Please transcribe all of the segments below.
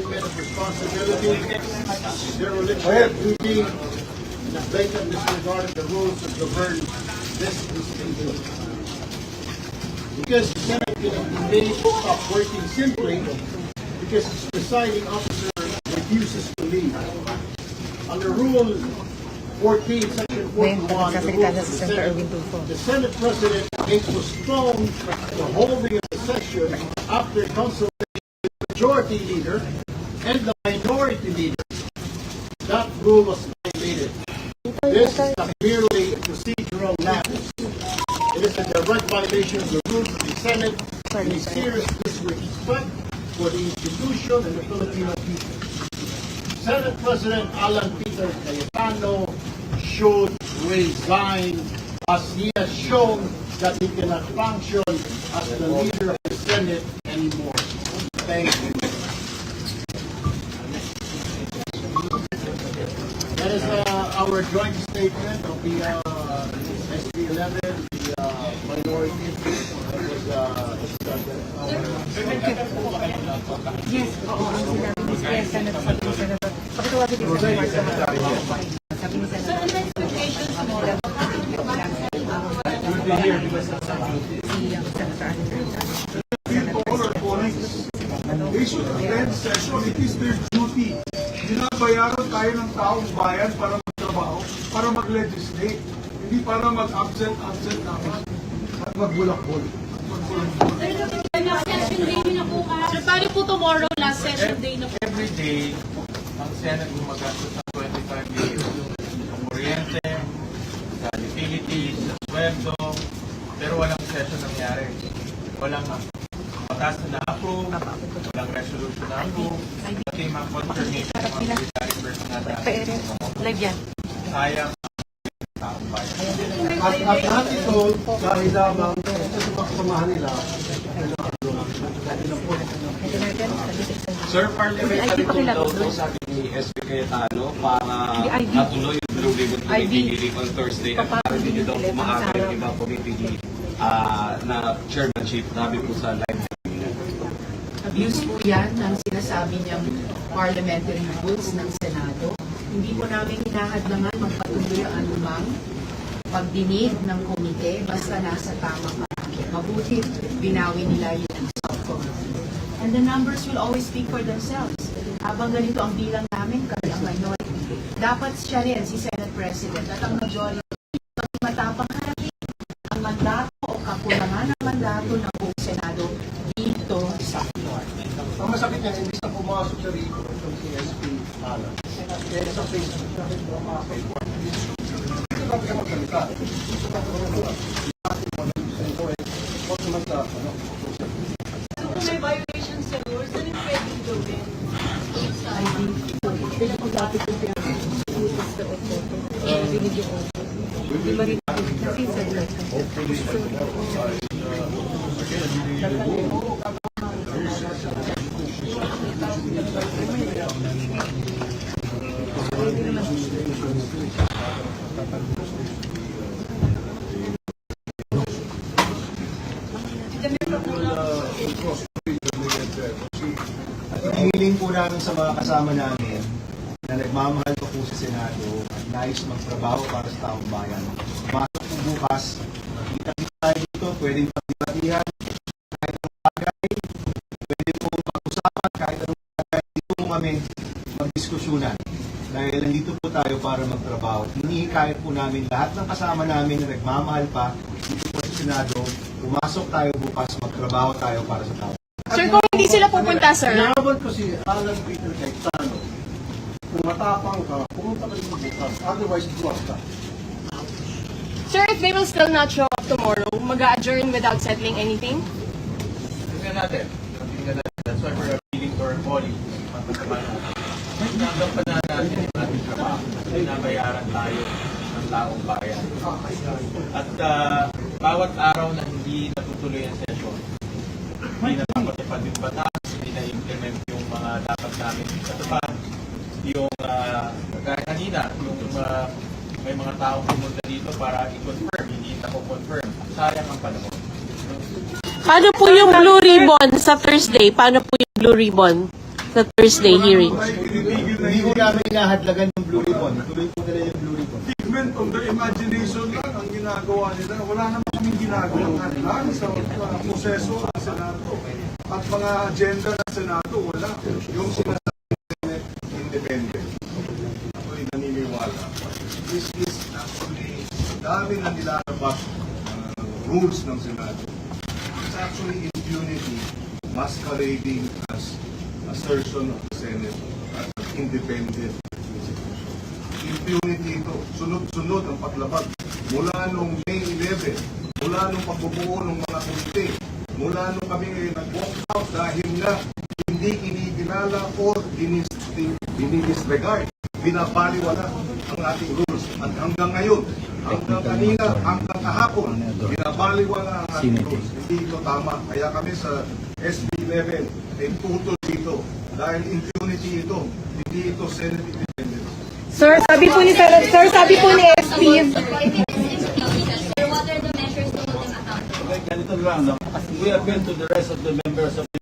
statement of responsibility, dereliction of duty, and a blatant disregard of the rules that govern this institution. Because the Senate can be made to stop working simply because its presiding officer refuses to leave. Under Rule 14, Section 41 of the Rules of the Senate, the Senate President may postpone the holding of the session after consultation with the Majority Leader and the Minority Leader. That rule was violated. This is not merely a procedural matter. It is a direct violation of the rules of the Senate and a serious disrespect for the institution and the Filipino people. Senate President Alan Peter Cayetano should resign as he has shown that he cannot function as the leader of the Senate anymore. Thank you. That is our joint statement of the SB 11, the minority. Yes, oo, ang sinabi ni Senator, sabi ni Senator. Pakitawagin din sa Mark sa sabi ni Senator. So, ano expectations mo? Good to hear because that's not Senator They should attend session. It is their duty. Binabayaran tayo ng taong bayan para magtrabaho, para mag-legislate. Hindi para mag-absent namin at magbulak-bul. Sir, paano po tomorrow, last session day na po? Every day, ang Senate gumagastos ng 25 billion. Sa kuryente, sa utilities, sa sweldo, pero walang session nangyari. Walang batas na na-approve, walang resolution na-approve, pati mga confirmation ng mga military personnel natin. Live yan. Sayang ang taong bayan. At lahat ito, dahil lamang sa pagsamahan nila, Sir, parliamentary tulog daw sabi ni SB Cayetano para natuloy yung Blue Ribbon Committee hearing on Thursday at para hindi daw kumaaga yung iba committee na chairmanship. Sabi po sa live. Abuse po yan ng sinasabi niyang parliamentary rules ng Senado. Hindi po namin hinahadlangan magpatuloy ang anumang pagdinig ng komite basta nasa tamang parang. Mabuti, binawi nila yung subcommittee. And the numbers will always speak for themselves. Habang ganito ang bilang namin, kami ang minority. Dapat siya rin, si Senate President, at ang majority, matapang harapin ang mandato o kakulangan ng mandato ng buong Senado dito sa floor. ang masakit niya, imbis na pumasok sa rito ng CSP Alan. Kaya sa Facebook, ito kami ang magsalita. Ito kami ang magsalita. Kung may violations sa rules, ano yung pwedeng gawin? Hiling po namin sa mga kasama namin na nagmamahal pa po sa Senado at nais magtrabaho para sa taong bayan. Pumasok po bukas, kita-kita tayo dito, pwedeng pagdibatihan kahit anong bagay, pwede po pag-usapan kahit anong bagay, dito po kami magdiskusyonan. Dahil nandito po tayo para magtrabaho. Hinihikayat po namin lahat ng kasama namin na nagmamahal pa dito po sa Senado, pumasok tayo bukas, magtrabaho tayo para sa taong. Sir, kung hindi sila pupunta, sir. Inaabot ko si Alan Peter Cayetano. Kung matapang ka, pumunta ka dito bukas. Otherwise, bukas ka. Sir, if they will still not show up tomorrow, mag-a-adjourn without settling anything? Tingnan natin. That's why we're appealing to our body. Hanggang pa na natin yung ating trabaho. Binabayaran tayo ng taong bayan. At bawat araw na hindi natutuloy ang session, hindi napapatupad yung batas, hindi na-implement yung mga dapat namin patupad. Yung kaya kanina, yung may mga taong pumunta dito para i-confirm, hindi na-confirm. Sayang ang panahon. Paano po yung Blue Ribbon sa Thursday? Paano po yung Blue Ribbon the Thursday hearing. Ay, tinitigil na Hindi ko yun. namin inahadlagan yung Blue Ribbon. Tuloy po nila yung Blue Ribbon. Figment of their imagination lang ang ginagawa nila. Wala naman kaming ginagawang hadlang sa proseso ng Senado. At mga agenda ng Senado, wala. Yung sinasabi independent. Ako'y naniniwala. This is actually, dami na nilalabas rules ng Senado. It's actually impunity masquerading as assertion of the Senate as an independent institution. Impunity ito. Sunod-sunod ang paglabag. Mula nung May 11, mula nung pagbubuo ng mga komite, mula nung kami nag-walk out dahil na hindi kinikinala or dinisregard, binabaliwala ang ating rules. At hanggang ngayon, hanggang kanina, hanggang kahapon, binabaliwala ang ating rules. Hindi ito tama. Kaya kami sa SB 11 ay tutol dito. Dahil impunity ito, hindi ito Senate independence. Sir, sabi po ni SP, What are the measures to hold them accountable? Ganito lang, no? We appeal to the rest of the members of the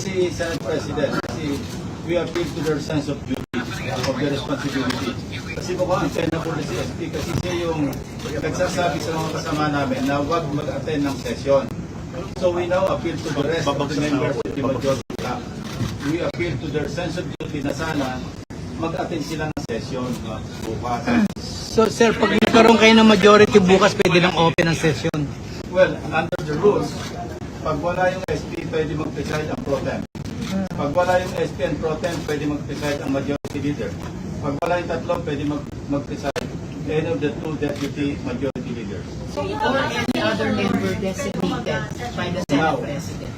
si Senate President, kasi we appeal to their sense of duty, of their responsibility. Kasi mukhang antena po na si SP, kasi siya yung nagsasabi sa mga kasama namin na huwag mag-attend ng session. So we now appeal to the rest of the members of the majority bloc. We appeal to their sense of duty na sana mag-attend sila ng session bukas. So sir, pag nagkaroon kayo ng majority bukas, pwede nang open ang session. Well, under the rules, pag wala yung SP, pwede mag-preside ang pro tem. Pag wala yung SP and pro tem, pwede mag-preside ang majority leader. Pag wala yung tatlo, pwede mag-preside any of the two deputy majority leaders. Or any other member designated by the Senate President.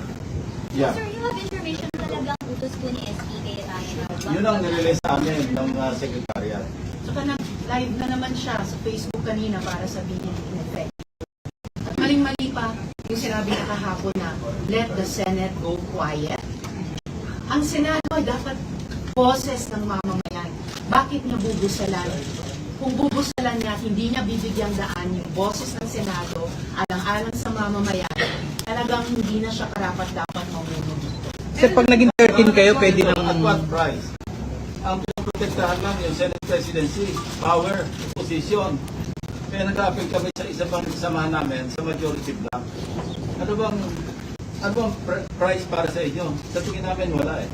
Yeah. Sir, you have information na talagang utos po ni SP kay Tayo. Yun ang nirelease sa amin ng Secretariat. Saka nag-live na naman siya sa Facebook kanina para sabihin in effect. At maling-mali pa yung sinabi na kahapon na let the Senate go quiet. Ang Senado ay dapat boses ng mamamayan. Bakit niya bubusalan? Kung bubusalan niya at hindi niya bibigyang daan yung boses ng Senado alang-alang sa mamamayan, talagang hindi na siya karapat-dapat mamuno dito. Sir, pag naging 13 kayo, pwede At nang... what price? Ang pinoprotektahan lang yung Senate Presidency, power, position. Kaya nag-appeal kami sa isa pang kasamahan namin sa majority bloc. Ano bang price para sa inyo? Sa tingin namin wala eh.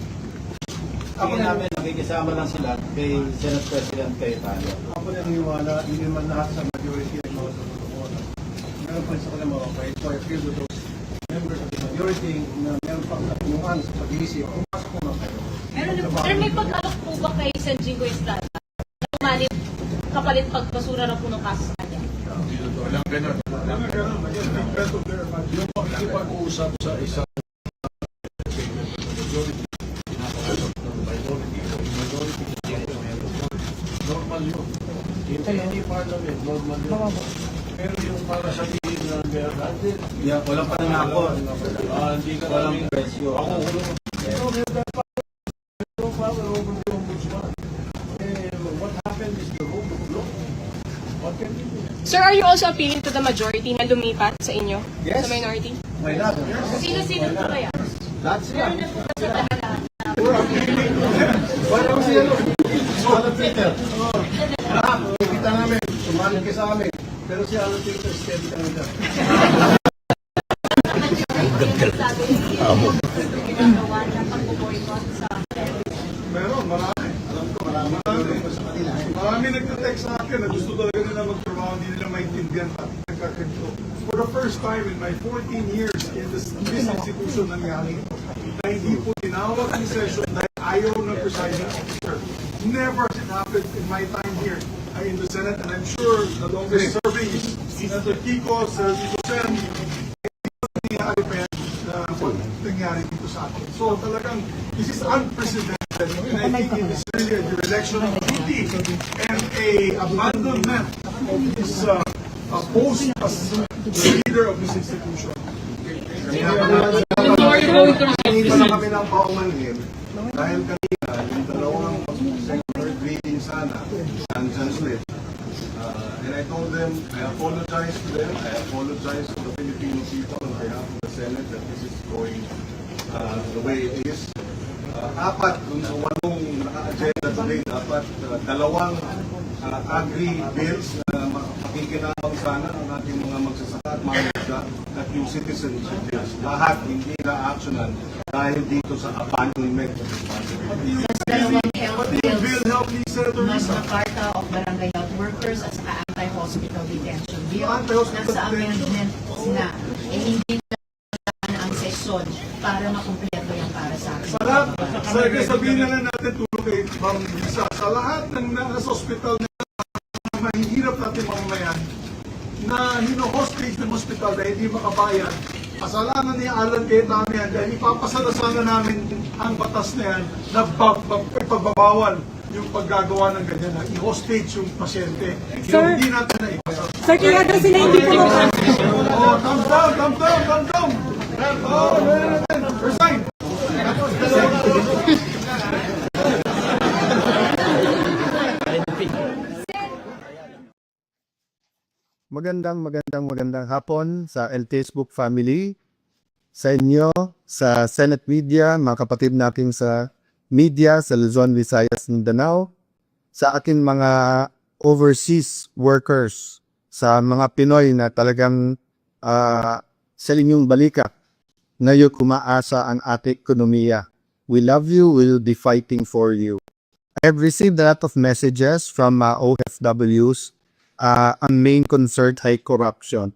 Tingin namin nakikisama lang sila kay Senate President Cayetano. Ako naniniwala, hindi naman lahat sa majority ay mga totoo. Meron pa rin sa kanila mga fight. So I feel to those members of the majority na meron pang katunungan sa pag-iisip. Pumasok mo na kayo. Pero may pag-alok po ba kay San Jingo Estrada? Kumalit, kapalit pagpasura ng punong kaso sa kanya? Yung pag-iusap sa isang Normal yun. In any parliament, normal yun. Pero yung para sabihin na meron, Yeah, walang panangako. hindi ka Walang presyo. what happened is the rule of law. What can we do? Sir, are you also appealing to the majority na lumipat sa inyo? Yes. Sa minority? Why not? Sino-sino po kaya? That's it. Meron na po ba sa kanila? Parang si ano, Alan Peter. Kita namin, sumalit ka sa amin. Pero si Alan Peter, steady ka nila. Meron, marami. Alam ko, marami. Marami nagtatext sa akin na gusto talaga nila magtrabaho, hindi nila maintindihan at nagkakanto. For the first time in my 14 years in this institution nangyari, na hindi po tinawag ang session dahil ayaw ng presiding officer. Never has it happened in my time here in the Senate, and I'm sure the longest serving is Senator Kiko, Senator Sen, nangyari pa yan nangyari dito sa atin. So talagang, this is unprecedented. And I think it is really a direction of duty and a abandonment of this post as the leader of this institution. Hindi pa na kami ng paumanhin dahil kanina, yung dalawang second reading sana, San Smith. And I told them, I apologize to them, I apologize to the Filipino people on behalf of the Senate that this is going the way it is. apat, kung walong naka-agenda today, dapat dalawang agri-bills na makikinabang sana ang ating mga magsasaka at mamamayan at yung citizenship bills. Lahat hindi na-actionan dahil dito sa abandonment of responsibility. Dalawang health Pati yung bill bills, help ni Senator mas Risa. na Carta of Barangay Health Workers at saka Anti-Hospital Detention Bill. Anti-hospital Nasa detention. amendment na. Hindi na ang sesyon para makumpleto yan para sa akin. Sarap. Sabihin na lang natin tulong kay Ma'am Risa. Sa lahat ng nasa ospital na mahihirap natin mamamayan na hino-hostage ng ospital dahil hindi makabayad, kasalanan ni Alan Cayetano yan dahil ipapasala sana namin ang batas na yan na pagbabawal yung paggagawa ng ganyan na i-hostage yung pasyente. Yung hindi natin na ipasa. Sir, kaya kasi na hindi po Oh, thumbs down, thumbs down, thumbs down! Oh, resign! Magandang hapon sa El Facebook family, sa inyo, sa Senate Media, mga kapatid natin sa media sa Luzon, Visayas, Mindanao, sa akin mga overseas workers, sa mga Pinoy na talagang sa inyong balikat, ngayon kumaasa ang ating ekonomiya. We love you, we'll be fighting for you. I have received a lot of messages from OFWs. Ang main concern ay corruption.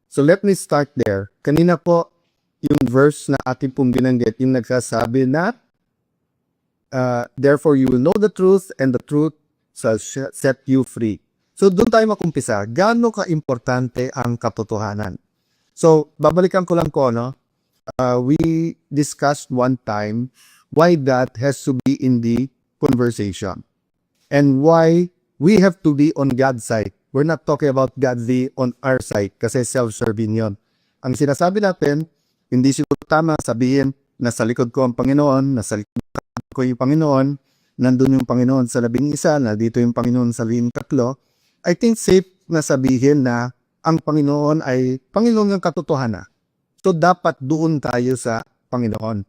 So let me start there. Kanina po, yung verse na ating pong binanggit, yung nagsasabi na, therefore you will know the truth and the truth shall set you free. So doon tayo makumpisa. Gaano ka-importante ang katotohanan? So, babalikan ko lang ko, no? We discussed one time why that has to be in the conversation. And why we have to be on God's side. We're not talking about God on our side kasi self-serving yon. Ang sinasabi natin, hindi siguro tama sabihin nasa likod ko ang Panginoon, nasa likod ko yung Panginoon, nandun yung Panginoon sa 11, nandito yung Panginoon sa 13. I think safe na sabihin na ang Panginoon ay Panginoon ng katotohanan. So dapat doon tayo sa Panginoon.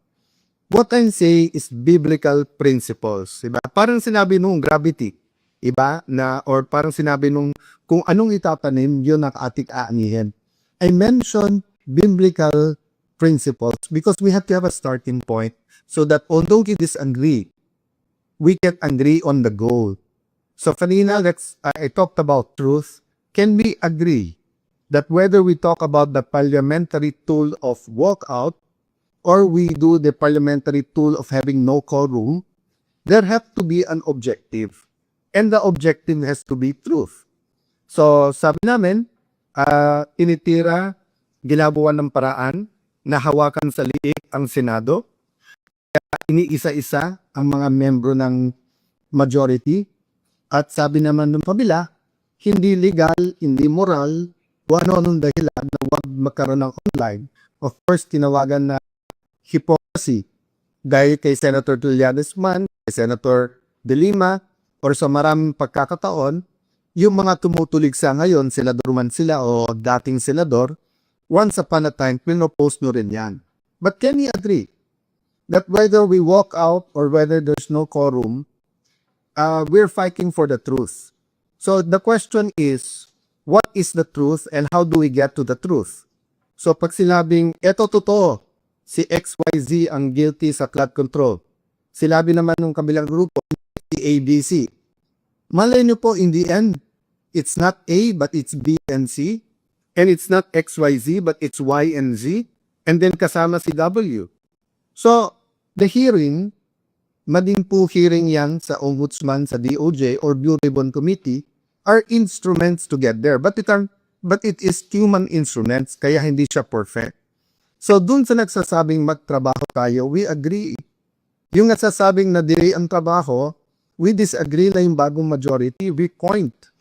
What I'm saying is biblical principles. Diba? Parang sinabi nung gravity. Iba na, or parang sinabi nung kung anong itatanim, yun ang ating aanihin. I mentioned biblical principles because we have to have a starting point so that although we disagree, we can agree on the goal. So kanina, I talked about truth. Can we agree that whether we talk about the parliamentary tool of walkout or we do the parliamentary tool of having no quorum, there have to be an objective. And the objective has to be truth. So, sabi namin, tinitira, ginabuan ng paraan, na hawakan sa liig ang Senado, kaya iniisa-isa ang mga membro ng majority, at sabi naman ng pabila, hindi legal, hindi moral, ano-anong dahilan na huwag magkaroon ng online. Of course, tinawagan na hypocrisy dahil kay Senator Trillanes man, kay Senator De Lima, or sa maraming pagkakataon, yung mga tumutulig sa ngayon, senador man sila o dating senador, once upon a time, pinopose nyo rin yan. But can we agree that whether we walk out or whether there's no quorum, we're fighting for the truth. So the question is, what is the truth and how do we get to the truth? So pag sinabing, eto totoo, si XYZ ang guilty sa flood control. Sinabi naman ng kabilang grupo, ABC. Malay nyo po, in the end, it's not A, but it's B and C. And it's not XYZ, but it's Y and Z. And then kasama si W. So, the hearing, mading po hearing yan sa Ombudsman, sa DOJ, or Blue Ribbon Committee, are instruments to get there. But it is human instruments, kaya hindi siya perfect. So, dun sa nagsasabing magtrabaho tayo, we agree. Yung nagsasabing na delay ang trabaho, we disagree na yung bagong majority, we point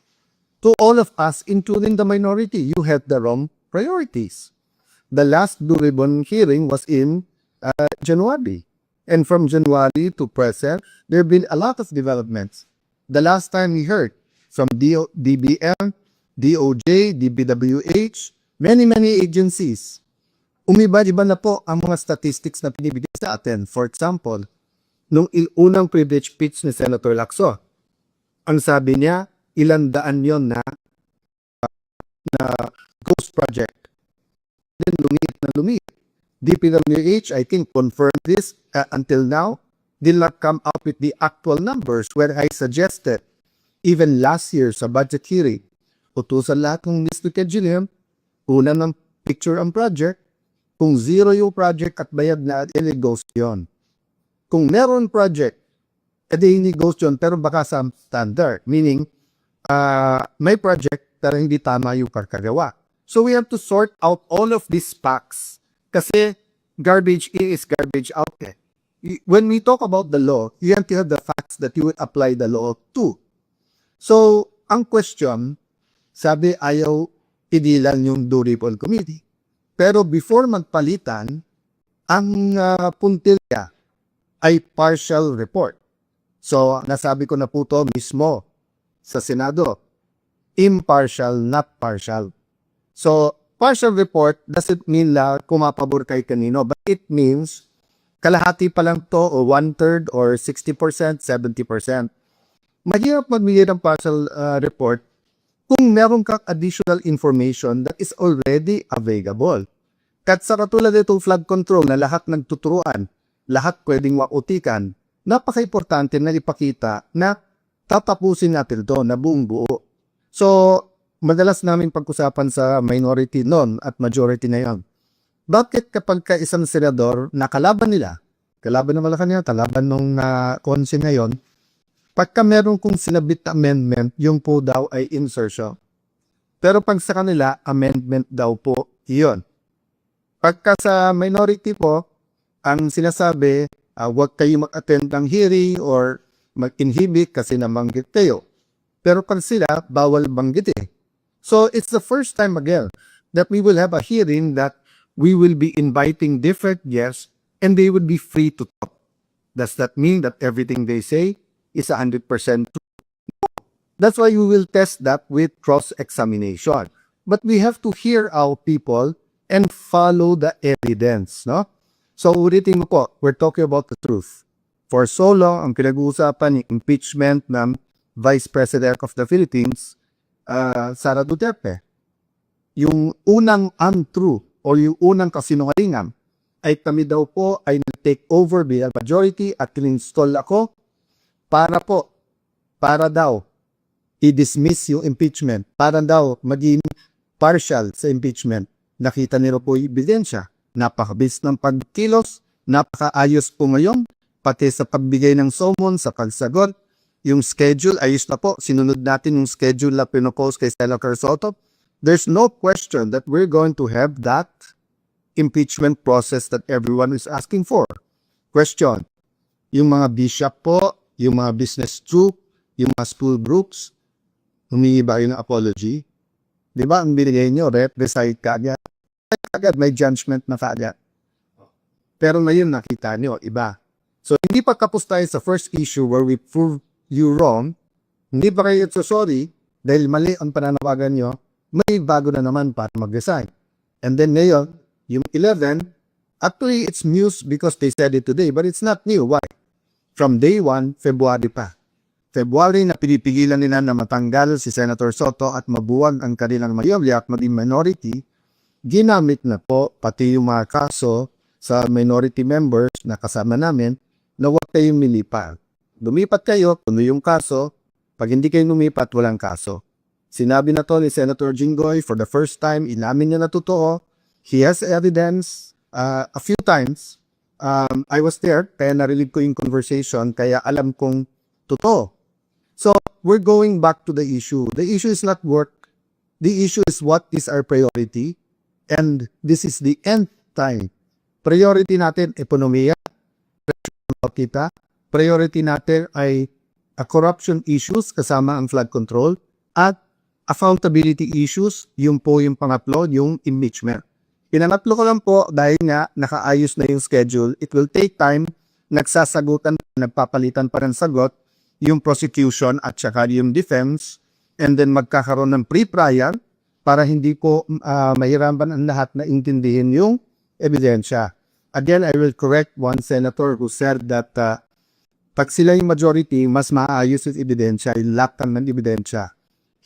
to all of us, including the minority. You had the wrong priorities. The last Blue Ribbon hearing was in January. And from January to present, there have been a lot of developments. The last time we heard from DBM, DOJ, DPWH, many agencies. Umiba-iba na po ang mga statistics na pinibigay sa atin. For example, nung unang privilege speech ni Senator Lacson. Ang sabi niya, ilan daan yon na ghost project. Then lumiit na lumiit. DPWH, I think, confirmed this until now, did not come up with the actual numbers where I suggested, even last year sa budget hearing, utusan lahat ng Mr. Kejiliam, una ng picture ang project, kung zero yung project at bayad na, ghost yun. Kung meron project, edi hindi ghost yun, pero baka sa standard. Meaning, may project, pero hindi tama yung karkagawa. So we have to sort out all of these facts. Kasi garbage in is garbage out. When we talk about the law, you have to have the facts that you would apply the law to. So, ang question, sabi ayaw idilan yung Durable Committee. Pero before magpalitan, ang puntilya ay partial report. So, nasabi ko na po to mismo sa Senado. Impartial, not partial. So, partial report doesn't mean la kumapabor kay kanino, but it means kalahati pa lang to o 1/3 or 60%, 70%. Mahirap magbigay ng partial report kung meron kang additional information that is already available. Kat sa katulad itong flood control na lahat nagtuturuan, lahat pwedeng mautikan, napaka-importante na ipakita na tatapusin natin ito na buong buo. So, madalas namin pag-usapan sa minority noon at majority na yon. Bakit kapag ka isang senador na kalaban nila, kalaban na Malacanang, kalaban nung konse ngayon, pagka meron kong sinabit na amendment, yung po daw ay insertion. Pero pag sa kanila, amendment daw po iyon. Pagka sa minority po, ang sinasabi, huwag kayo mag-attend ng hearing or mag-inhibit kasi nabanggit kayo. Pero pag sila, bawal banggit eh. So it's the first time again that we will have a hearing that we will be inviting different guests and they would be free to talk. Does that mean that everything they say is 100% true? That's why we will test that with cross-examination. But we have to hear our people and follow the evidence, no? So ulitin mo po, we're talking about the truth. For so long, ang pinag-uusapan yung impeachment ng Vice President of the Philippines, Sara Duterte. Yung unang untrue o yung unang kasinungalingan ay kami daw po ay nag-take over bilang majority at in-install ako para daw i-dismiss yung impeachment, para daw maging partial sa impeachment. Nakita nila po yung ebidensya. Napakabis ng pagkilos, napakaayos po ngayon, pati sa pagbigay ng summon, sa pagsagot. Yung schedule, ayos na po. Sinunod natin yung schedule na pinopose kay Senator Soto. There's no question that we're going to have that impeachment process that everyone is asking for. Question, yung mga bishop po, yung mga business group, yung mga school groups, humingi ba yun ng apology? Di ba ang binigay nyo, recite kaagad? Kaagad, may judgment na kaagad. Pero ngayon nakita nyo, iba. So hindi pa tapos tayo sa first issue where we prove you wrong, hindi pa kayo sorry dahil mali ang pananawagan nyo, may bago na naman para mag-resign. And then ngayon, yung 11, actually it's news because they said it today, but it's not new. Why? From day 1, February pa. February na pinipigilan nila na matanggal si Senator Soto at mabuwag ang kanilang mayorya at maging minority, ginamit na po pati yung mga kaso sa minority members na kasama namin na huwag kayong milipat. Lumipat kayo, puno yung kaso. Pag hindi kayo lumipat, walang kaso. Sinabi na to ni Senator Jinggoy for the first time, inamin niya na totoo. He has evidence a few times. I was there, kaya narinig ko yung conversation, kaya alam kong totoo. So, we're going back to the issue. The issue is not work. The issue is what is our priority. And this is the end time. Priority natin, ekonomiya. Kita. Priority natin ay corruption issues kasama ang flood control at accountability issues, yung po yung pangatlo, yung impeachment. Pinangatlo ko lang po dahil nga nakaayos na yung schedule. It will take time. Nagsasagutan, nagpapalitan pa rin sagot yung prosecution at saka yung defense, and then magkakaroon ng pre-trial para hindi po mahirapan ang lahat na intindihin yung ebidensya. Again, I will correct one senator who said that Pag sila yung majority, mas maayos yung ebidensya, ilaktan ng ebidensya.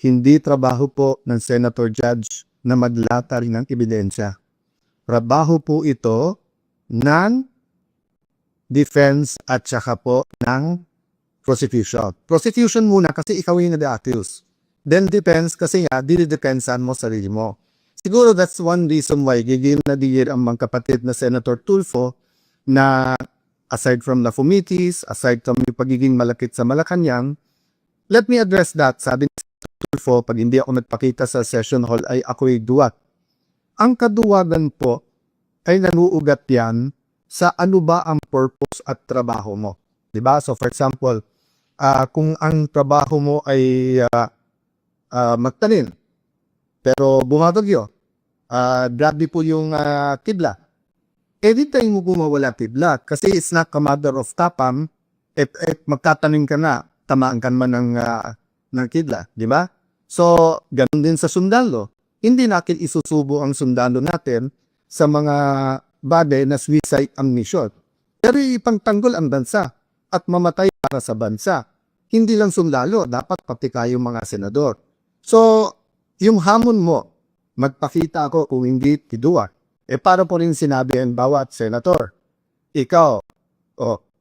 Hindi trabaho po ng Senator Judge na maglata rin ng ebidensya. Trabaho po ito ng defense at saka po ng prosecution. Prosecution muna kasi ikaw yung nade-accuse. Then defense kasi nga, didepensan mo sarili mo. Siguro that's one reason why gigil na digil ang mga kapatid na Senator Tulfo na aside from the committees, aside from yung pagiging malakit sa Malacanang, let me address that. Sabi ni Senator Tulfo, pag hindi ako nagpakita sa session hall ay ako'y duwat. Ang kaduwagan po ay nanuugat yan sa ano ba ang purpose at trabaho mo. Diba? So for example, kung ang trabaho mo ay magtanim, pero bumabagyo, grabe po yung kidlat. Anytime mo bumawala kidlat, kasi it's not a matter of tapam, if magtatanim ka na, tamaan ka man ng kidlat, di ba? So, ganun din sa sundalo. Hindi natin isusubo ang sundalo natin sa mga bagay na suicide ang mission. Pero ipangtanggol ang bansa at mamatay para sa bansa. Hindi lang sundalo, dapat pati kayong mga senador. So, yung hamon mo, magpakita ako kung hindi tiduwa. Para po rin sinabi ang bawat senator, ikaw,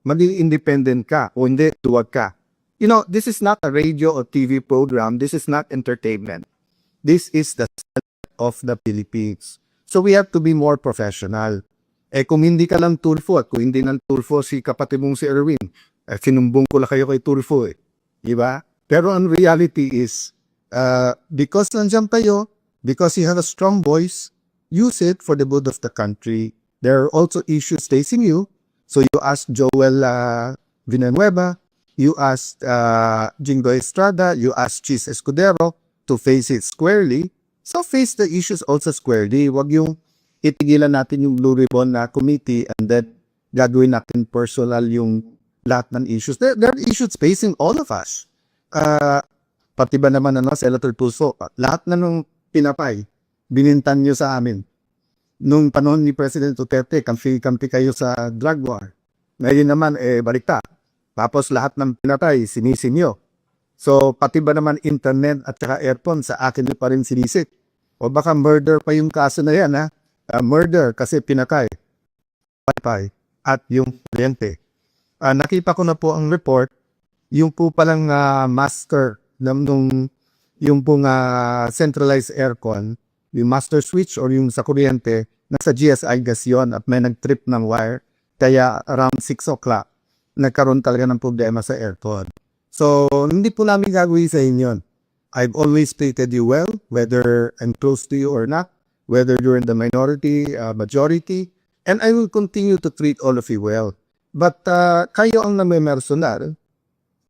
maging independent ka o hindi, duwag ka. You know, this is not a radio or TV program. This is not entertainment. This is the Senate of the Philippines. So we have to be more professional. Kung hindi ka lang Tulfo at kung hindi lang Tulfo si kapatid mong si Erwin, sinumbong ko lang kayo kay Tulfo Diba? Pero ang reality is, because nandiyan kayo, because you have a strong voice, use it for the good of the country. There are also issues facing you. So you asked Joel Villanueva, you asked Jingo Estrada, you asked Chis Escudero to face it squarely. So face the issues also squarely. Wag yung itigilan natin yung Blue Ribbon na committee and then gagawin natin personal yung lahat ng issues. There are issues facing all of us. Pati ba naman Senator Tulfo, lahat na nung pinapay, binintan nyo sa amin. Nung panahon ni President Duterte, kampi kayo sa drug war. Ngayon naman, balikta. Tapos lahat ng pinatay, sinisin nyo. So, pati ba naman internet at saka aircon, sa akin pa rin sinisik. O baka murder pa yung kaso na yan, ha? Murder kasi pinakay, wifi, at yung kuryente. Nakita ko na po ang report, yung po palang master, yung pong centralized aircon, yung master switch or yung sa kuryente, nasa GSI gas yun at may nag-trip ng wire. Kaya around 6 o'clock, nagkaroon talaga ng problema sa aircon. So, hindi po namin gagawin sa inyo. I've always treated you well, whether I'm close to you or not, whether you're in the minority, majority, and I will continue to treat all of you well. But kayo ang namimersonal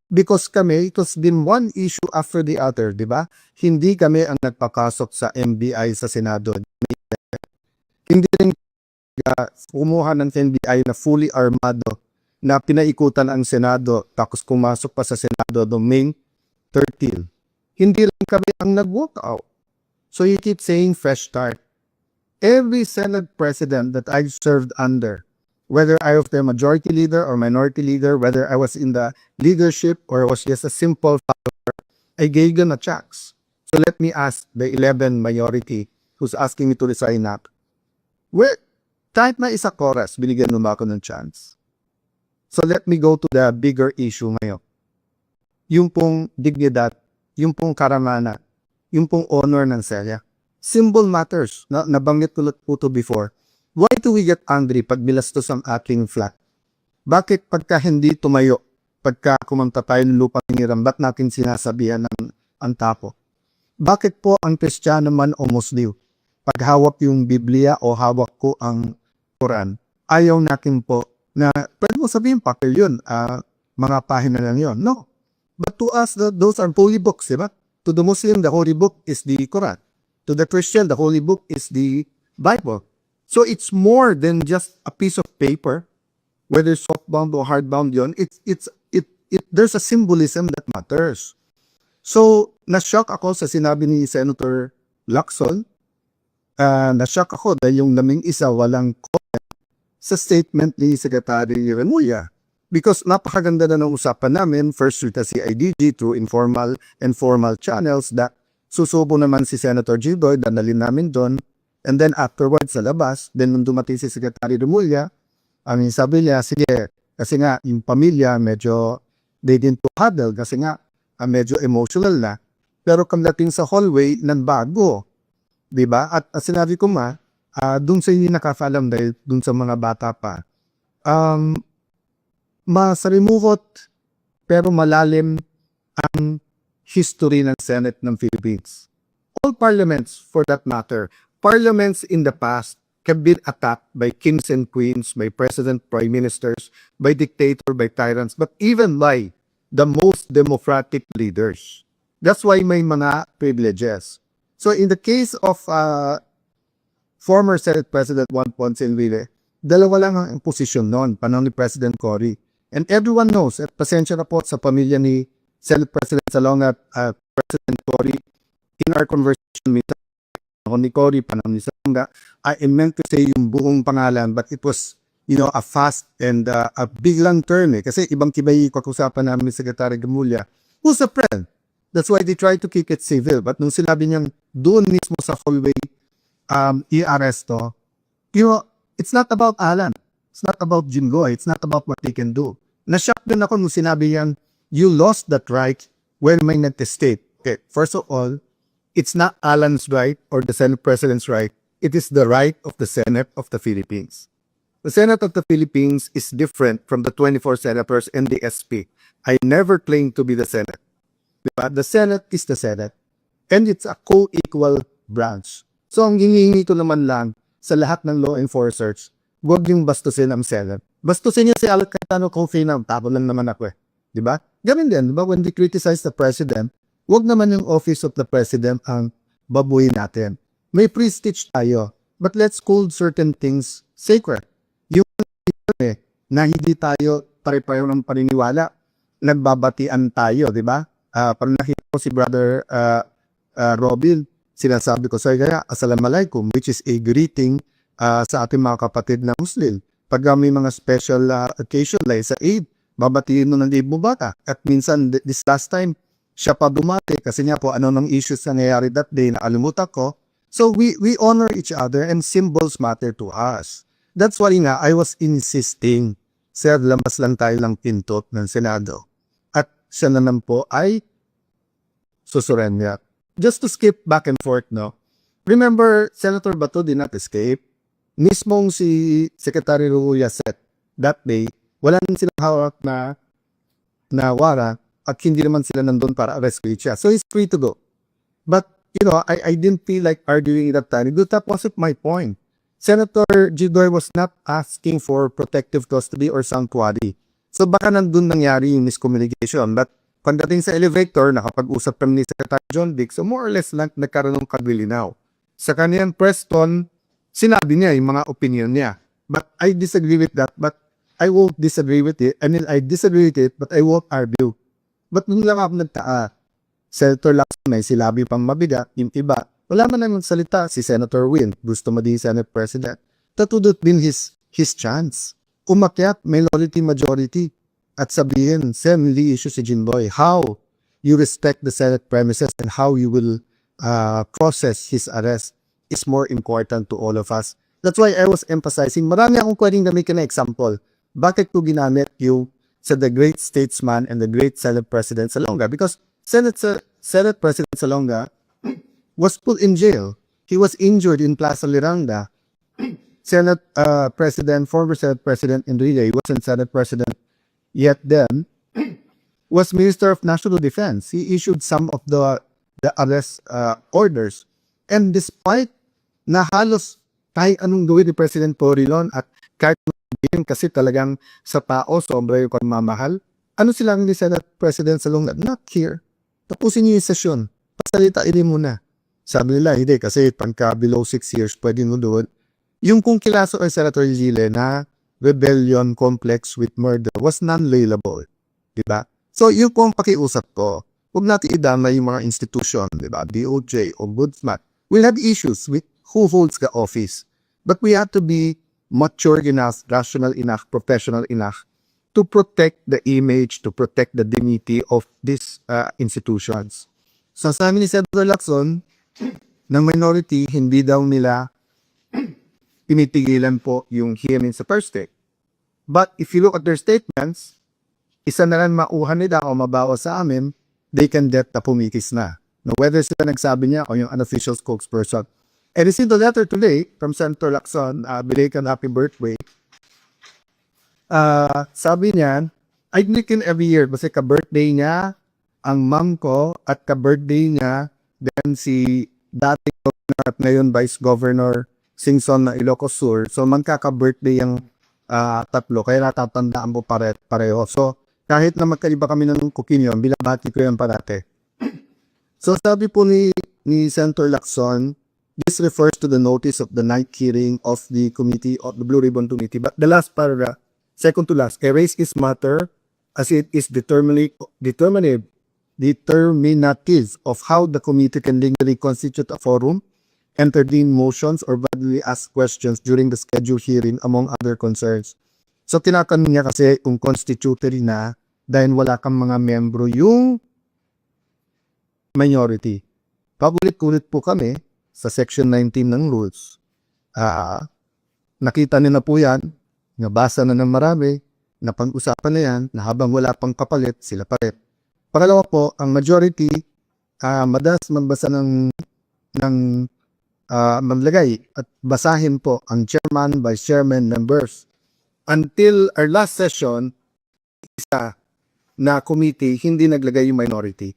because kami, it was been one issue after the other, di ba? Hindi kami ang nagpakasok sa NBI sa Senado. Hindi rin kumuha ng NBI na fully armado na pinaikutan ang Senado tapos kumasok pa sa Senado noong May 13. Hindi rin kami ang nag-walk out. So you keep saying fresh start. Every Senate president that I've served under, whether I was the majority leader or minority leader, whether I was in the leadership or was just a simple follower, I gave them a chance. So let me ask the 11 majority who's asking me to resign up. Kahit na isa chorus, binigyan mo ako ng chance. So let me go to the bigger issue ngayon. Yung pong dignidad, yung pong karamana, yung pong honor ng Celia. Simple matters. Nabanggit ko po to before. Why do we get angry pag bilastos ang ating flat? Bakit pagka hindi tumayo, pagka kumanta tayo ng lupang hiram, ba't natin sinasabihan ng ang tapo? Bakit po ang Kristiyano man o Muslim, pag hawak yung Biblia o hawak ko ang Quran, ayaw natin po na, pwede mo sabihin, pakil yun, mga pahina lang yun. No. But to us, those are holy books, diba? To the Muslim, the holy book is the Quran. To the Christian, the holy book is the Bible. So it's more than just a piece of paper, whether softbound or hardbound yun. There's a symbolism that matters. So, na-shock ako sa sinabi ni Senator Lacson. Na-shock ako dahil yung naming isa walang comment sa statement ni Secretary Remulla. because napakaganda na ng usapan namin, first through the CIDG, through informal and formal channels, that susubo naman si Senator Jinggoy, dadalhin namin doon, and then afterwards sa labas, then nung dumating si Secretary Remulla, sabi niya, sige, kasi nga yung pamilya medyo, they didn't to huddle, kasi nga medyo emotional na, pero kamdating sa hallway, nanbago, diba? At sinabi ko dun sa hindi nakakalam dahil dun sa mga bata pa, masalimuot pero malalim ang history ng Senate ng Philippines. All parliaments, for that matter, parliaments in the past have been attacked by kings and queens, by president, prime ministers, by dictator, by tyrants, but even by the most democratic leaders. That's why may mga privileges. So in the case of former Senate President Juan Ponce Enrile, dalawa lang ang posisyon noon, panahon ni President Cory. And everyone knows, at pasensya na po sa pamilya ni Senate President Salonga at President Cory, in our conversation minsan, ako ni Cory, panahon ni Salonga, I meant to say yung buong pangalan, but it was, a fast and a biglang turn Kasi ibang-kibay kakusapan namin ni Secretary Remulla, who's a friend. That's why they tried to keep it civil. But nung sinabi niyang doon mismo sa hallway, i-aresto, it's not about Alan. It's not about Jinggoy. It's not about what they can do. Na-shock din ako nung sinabi yan, you lost that right when may nag-state. Okay, first of all, it's not Alan's right or the Senate President's right. It is the right of the Senate of the Philippines. The Senate of the Philippines is different from the 24 senators and the SP. I never claimed to be the Senate. Diba? The Senate is the Senate. And it's a co-equal branch. So ang hinihingi ko naman lang sa lahat ng law enforcers, huwag yung bastusin ang Senate. Bastusin niya si Alec Cayetano kung finang, tabo lang naman ako Diba? Ganun din, diba? When they criticize the President, huwag naman yung office of the President ang babuhin natin. May prestige tayo, but let's hold certain things sacred. Yung na hindi tayo pare-pareho ng paniniwala, nagbabatian tayo, diba? Parang nakita ko si Brother Robin, sinasabi ko sa kaya, Assalamualaikum, which is a greeting sa ating mga kapatid na Muslim. Pag may mga special occasion like sa Eid, babatiin mo ng Eid Mubarak. At minsan, this last time, siya pa bumati kasi niya po ano ng issues na nangyayari that day na alimutan ko. So we honor each other and symbols matter to us. That's why nga, I was insisting, sir, labas lang tayo ng pintot ng Senado. At siya naman po ay susurrender. Just to skip back and forth, no? Remember, Senator Bato did not escape. Mismong si Secretary Remulla said that day, wala nang silang hawak na warrant at hindi naman sila nandun para rescue siya. So he's free to go. But, I didn't feel like arguing that time. That wasn't my point. Senator Jinggoy was not asking for protective custody or sanctuary. So baka nandun nangyari yung miscommunication. But pagdating sa elevator, nakapag-usap kami ni Secretary John Dick, so more or less lang nagkaroon ng kabilinaw. Sa kaniyang press con, sinabi niya yung mga opinion niya. But I disagree with that, but I won't disagree with it. I disagree with it, but I won't argue. But nung lang ako Senator Lacson may silabi pang mabigat, yung iba, wala man naman salita si Senator Win, gusto maging Senate President. Tatudot din his chance. Umakyat, majority, at sabihin, Sen, hindi issue si Jinggoy. How you respect the Senate premises and how you will process his arrest is more important to all of us. That's why I was emphasizing, marami akong pwedeng gamitin na example. Bakit ko ginamit yung sa the great statesman and the great Senate President Salonga? Because Senate President Salonga was put in jail. He was injured in Plaza Liranda. Former Senate President Enrile, he wasn't Senate President yet then, was Minister of National Defense. He issued some of the arrest orders. And despite na halos kahit anong gawin ni President Porilon at kahit kasi talagang sa tao, sobra yung pagmamahal, ano silang ni Senate President Salonga? Not here. Tapusin niyo yung sesyon. Pasalitain muna. Sabi nila, hindi, kasi pagka below 6 years, pwede mo doon. Yung kung kilaso ay Senator Gile na rebellion complex with murder was non-lailable. Diba? So, yung kung pakiusap ko, huwag natin idamay yung mga institution, diba? DOJ, Ombudsman. We'll have issues with who holds the office. But we have to be mature enough, rational enough, professional enough to protect the image, to protect the dignity of these institutions. So sabi ni Senator Lacson, ng minority, hindi daw nila pinitigilan po yung hearing sa Thursday. But if you look at their statements, isa na lang mauhan nila o mabawa sa amin, they can get na pumikis na. No, whether sila nagsabi niya o yung unofficial spokesperson. I received a letter today from Senator Lacson, belated happy birthday. Sabi niya, I drink in every year kasi ka-birthday niya ang mom ko at ka-birthday niya then si dating governor at ngayon Vice Governor Singson na Ilocos Sur. So magkaka-birthday yung tatlo kaya natatandaan po pareho. So kahit na magkaiba kami ng opinion, binabati ko yan parate. So sabi po ni Senator Lacson, this refers to the notice of the night hearing of the committee of the Blue Ribbon Committee. But the last paragraph, second to last, I raise this matter as it is determinative of how the committee can legally constitute a forum, entertain motions, or validly ask questions during the scheduled hearing, among other concerns. So tinatanong niya kasi kung constitutory na dahil wala kang mga membro yung minority. Pabulit-ulit po kami sa Section 19 ng rules. Nakita niyo na po yan, nabasa na ng marami, napag-usapan na yan, na habang wala pang kapalit, sila pa rin. Pangalawa po, ang majority, madalas magbasa ng maglagay at basahin po ang chairman, vice chairman, members. Until our last session, isa na committee, hindi naglagay yung minority.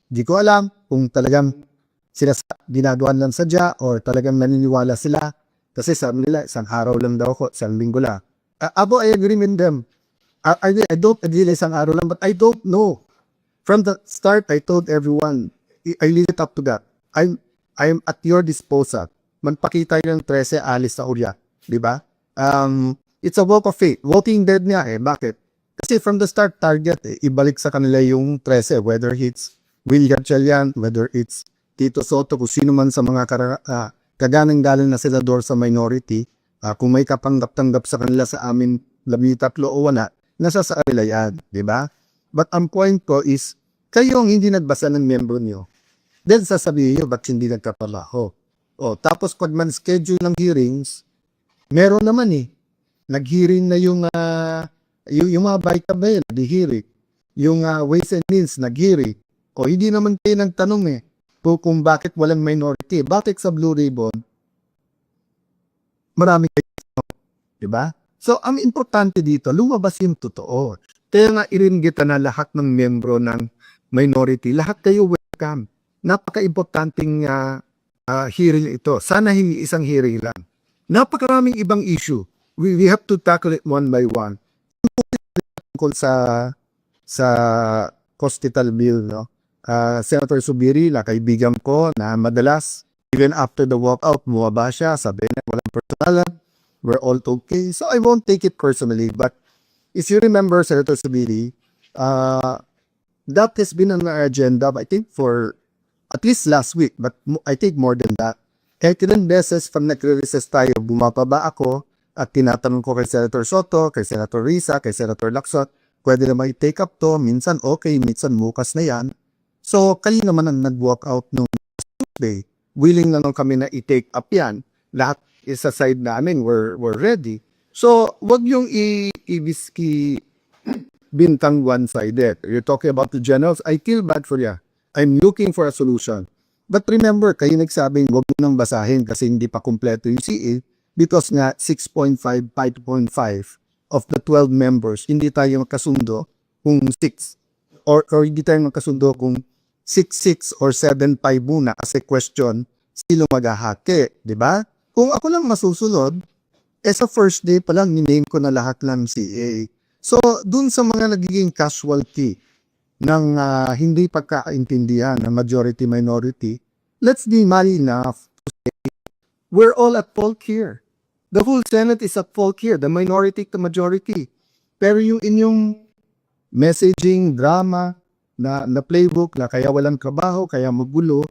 Di ko alam kung talagang sila ginagawan lang sadya or talagang naniniwala sila kasi sabi nila isang araw lang daw ako, isang linggo lang. Abo, I agree with them. I don't agree na isang araw lang, but I don't know. From the start, I told everyone, I leave it up to that. I'm at your disposal. Magpakita yung 13, alis sa Urya. Di ba? It's a walk of faith. Walking dead niya eh. Bakit? Kasi from the start, target ibalik sa kanila yung 13, whether it's William Chalian, whether it's Tito Soto, kung sino man sa mga kaganang-galing na senador sa minority, kung may kapanggap-tanggap sa kanila sa amin, 13 o wala, nasa sa kanila yan, di ba? But ang point ko is, kayo ang hindi nagbasa ng membro nyo, then sasabihin nyo, ba't hindi nagkapalaho? Tapos pag man schedule ng hearings, meron naman nag-hearing na yung mga Baita-Bay, nag-hearing. Yung Ways and Means, nag-hearing. Hindi naman kayo nagtanong kung bakit walang minority. Bakit sa Blue Ribbon? Marami kayo. Diba? So, ang importante dito, lumabas yung totoo. Kaya nga iringgit na lahat ng membro ng minority. Lahat kayo welcome. Napaka-importanting hearing ito. Sana hindi isang hearing lang. Napakaraming ibang issue. We have to tackle it one by one. Tungkol sa Hospital Bill, no? Senator Subiri, kaibigan ko na madalas, even after the walkout, muwaba siya, sabi na walang personalan, we're all okay. So I won't take it personally, but if you remember, Senator Subiri, that has been on our agenda, I think, for at least last week, but I think more than that. Kahit ilang beses pag nagre-recess tayo, bumababa ako at tinatanong ko kay Senator Soto, kay Senator Risa, kay Senator Lacson, pwede na may take up to, minsan okay, minsan bukas na yan. So, kayo naman ang nag-walk out nung Tuesday. Willing na kami na i-take up yan. Lahat is aside namin, we're ready. So, wag yung i-biski bintang one-sided. You're talking about the generals, I feel bad for you. I'm looking for a solution. But remember, kayo nagsabing wag mo nang basahin kasi hindi pa kumpleto yung CA because nga 6.5, 5.5 of the 12 members, hindi tayo magkasundo kung 6 or hindi tayo magkasundo kung 6-6 or 7-5 muna kasi question, sino maghahake, di ba? Kung ako lang masusunod, sa first day pa lang, niname ko na lahat ng CA. So, dun sa mga nagiging casualty ng hindi pagkakaintindihan ng majority-minority, let's be man enough to say, we're all at fault here. The whole Senate is at fault here, the minority to majority. Pero yung inyong messaging, drama, na playbook na kaya walang trabaho, kaya magulo,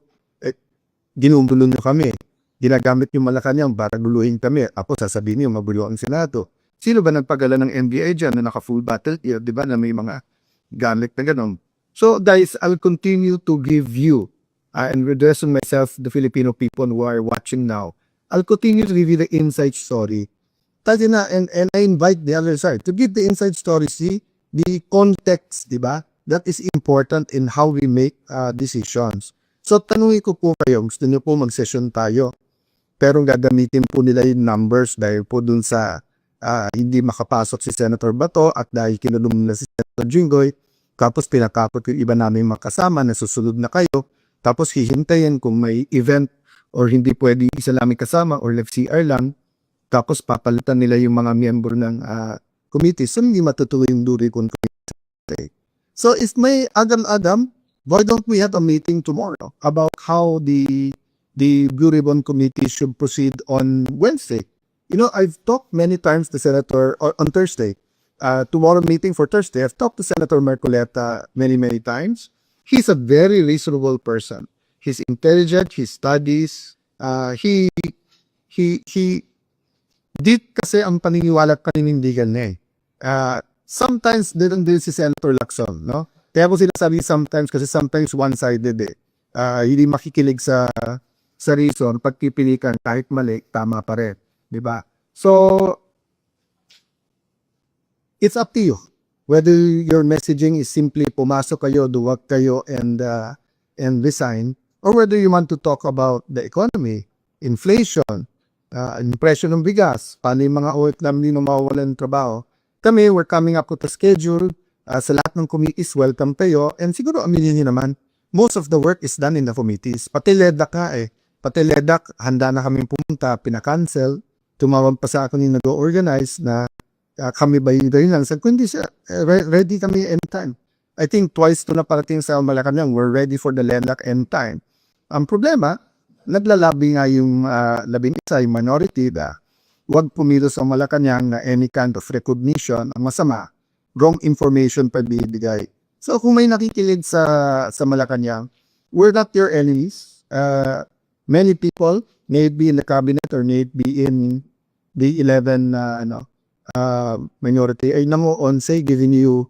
ginugulo nyo kami. Ginagamit yung Malacanang para guluhin kami. Ako sasabihin nyo, magulo ang Senado. Sino ba nagpagala ng NBI dyan na naka-full battle gear, di ba, na may mga gamit na gano'n? So, guys, I'll continue to give you, and addressing myself, the Filipino people who are watching now, I'll continue to give you the inside story. And I invite the other side to give the inside story, see, the context, di ba? That is important in how we make decisions. So, tanungin ko po kayo, gusto niyo po mag-session tayo, pero gagamitin po nila yung numbers dahil po dun sa hindi makapasok si Senator Bato at dahil kinulong na si Senator Jinggoy, tapos pinakapot yung iba namin makasama na susunod na kayo, tapos hihintayin kung may event or hindi pwede isa namin kasama or left CR lang, tapos papalitan nila yung mga miyembro ng committee, so hindi matutuloy yung duri kung committee. So if may Adam, why don't we have a meeting tomorrow about how the Blue Ribbon Committee should proceed on Wednesday? You know, I've talked many times to Senator, or on Thursday, tomorrow meeting for Thursday, I've talked to Senator Marcoleta many times. He's a very reasonable person. He's intelligent, he studies, he did kasi ang paniniwala at paninindigan niya sometimes din si Senator Lacson, no? Kaya ko sinasabi sometimes kasi sometimes one-sided hindi makikinig sa reason, pagpipilikan kahit mali, tama pa rin. Diba? So, it's up to you whether your messaging is simply pumasok kayo, duwag kayo, and resign, or whether you want to talk about the economy, inflation, impression ng bigas, paano yung mga OFW na mawawalan ng trabaho. Kami, we're coming up with a schedule. Sa lahat ng committees, welcome kayo. And siguro aminin niyo naman, most of the work is done in the committees. Pati LEDAC Pati LEDAC, handa na kaming pumunta, pinakancel. Tumawag pa sa akin yung nag-organize na kami ba yun lang. Sabi ko, hindi siya, ready kami anytime. I think twice to na parating sa Malacanang, we're ready for the LEDAC anytime. Ang problema, naglalabi nga yung labing isa, yung minority na huwag pumilo sa Malacanang na any kind of recognition. Ang masama, wrong information pa bibigay. So kung may nakikilig sa Malacanang, we're not your enemies. Many people, may it be in the cabinet or may it be in the 11 minority, ay namo-onse giving you,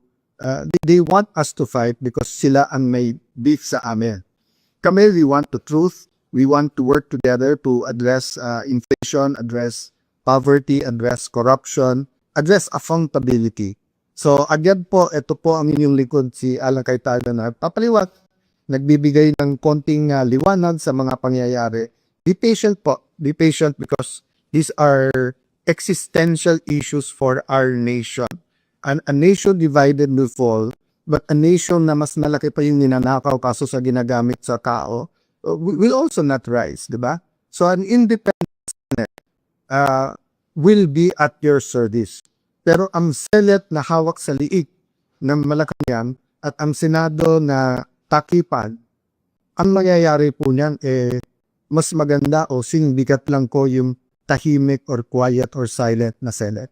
they want us to fight because sila ang may beef sa amin. Kami, we want the truth. We want to work together to address inflation, address poverty, address corruption, address accountability. So again po, ito po ang inyong likod, si Alan Cayetano na papaliwat, nagbibigay ng konting liwanag sa mga pangyayari. Be patient po. Be patient because these are existential issues for our nation. And a nation divided will fall, but a nation na mas malaki pa yung ninanakaw kaso sa ginagamit sa tao will also not rise, di ba? So an independent Senate will be at your service. Pero ang Senate na hawak sa liig ng Malacanang at ang Senado na takipan, ang mangyayari po niyan mas maganda o singbigat lang ko yung tahimik or quiet or silent na Senate.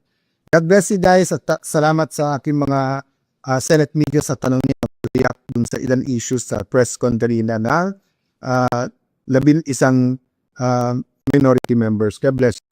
God bless you guys at salamat sa aking mga Senate media sa tanong niya react dun sa ilang issues sa press con kanina na 11 minority members. God bless you.